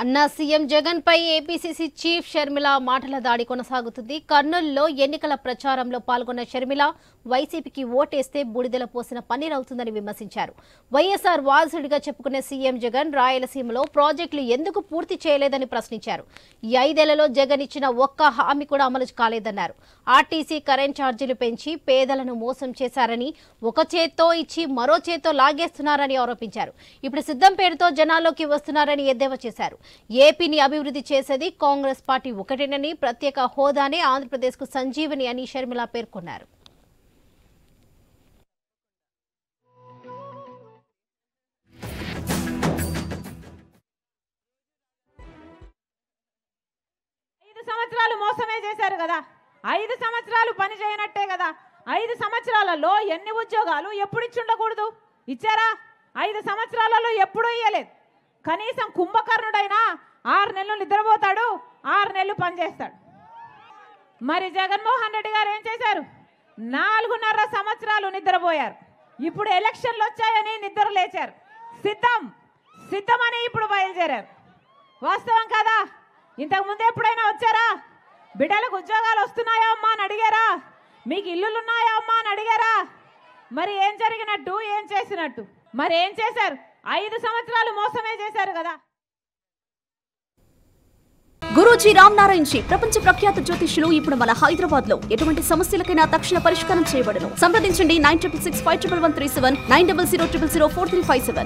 అన్నా సీఎం జగన్ పై APCC chief Sharmila మాటల దాడి కొనసాగుతుంది. కర్నూలులో ఎన్నికల ప్రచారంలో పాల్గొన్న షర్మిల వైసీపీకి ఓటేస్తే బూడిదల పోసిన పన్నీర్ అవుతుందని విమర్శించారు. వైఎస్ఆర్ వారసుడిగా చెప్పుకునే సీఎం జగన్ రాయలసీమలో ప్రాజెక్టులు ఎందుకు పూర్తి చేయలేదని ప్రశ్నించారు. ఈ 5 ఏళ్లలో జగన్ ఇచ్చిన ఒక్క హామీ కూడా అమలు కాలేదన్నారు. ఆర్టీసీ కరెంట్ ఛార్జీలు పెంచి పేదలను మోసం చేశారని, ఒక చేత్తో ఇచ్చి మరో చేత్తో లాగేస్తున్నారని ఆరోపించారు. ఇప్పుడు సిద్ధం పేరుతో జనాల్లోకి వస్తున్నారని ఎద్దేవా చేశారు. ఏపీని అభివృద్ధి చేసేది కాంగ్రెస్ పార్టీ ఒకటేనని, ప్రత్యేక హోదానే ఆంధ్రప్రదేశ్కు సంజీవని అని షర్మిల పేర్కొన్నారు. సంవత్సరాలు మోసమే చేశారు కదా. 5 సంవత్సరాలు పని చేయనట్టే కదా. 5 సంవత్సరాలలో ఎన్ని ఉద్యోగాలు ఎప్పుడు ఇచ్చి ఉండకూడదు? ఇచ్చారా? 5 సంవత్సరాలలో ఎప్పుడూ ఇయ్యలేదు. కనీసం కుంభకర్ణుడైనా 6 నెలలు నిద్రపోతాడు, 6 నెలలు పనిచేస్తాడు. మరి జగన్మోహన్ రెడ్డి గారు ఏం చేశారు? 4.5 సంవత్సరాలు నిద్రపోయారు. ఇప్పుడు ఎలక్షన్లు వచ్చాయని నిద్ర లేచారు. సిద్ధమని ఇప్పుడు బయలుదేరారు. వాస్తవం కదా? ఇంతకు ముందు ఎప్పుడైనా వచ్చారా? బిడ్డలకు ఉద్యోగాలు వస్తున్నాయా అమ్మా అని అడిగారా? మీకు ఇల్లులు ఉన్నాయా అమ్మా అని అడిగారా? మరి ఏం జరిగినట్టు, ఏం చేసినట్టు? మరి ఏం చేశారు? 5 సంవత్సరాలు మోసమే చేశారు కదా. గురూజీ రామ్ నారాయణ్ జీ ప్రపంచ ప్రఖ్యాత జ్యోతిష్యులు ఇప్పుడు మన హైదరాబాద్ లో ఎటువంటి సమస్యలకైనా తక్షణ పరిష్కారం చేయబడను. సంప్రదించండి 96651137 9000004357.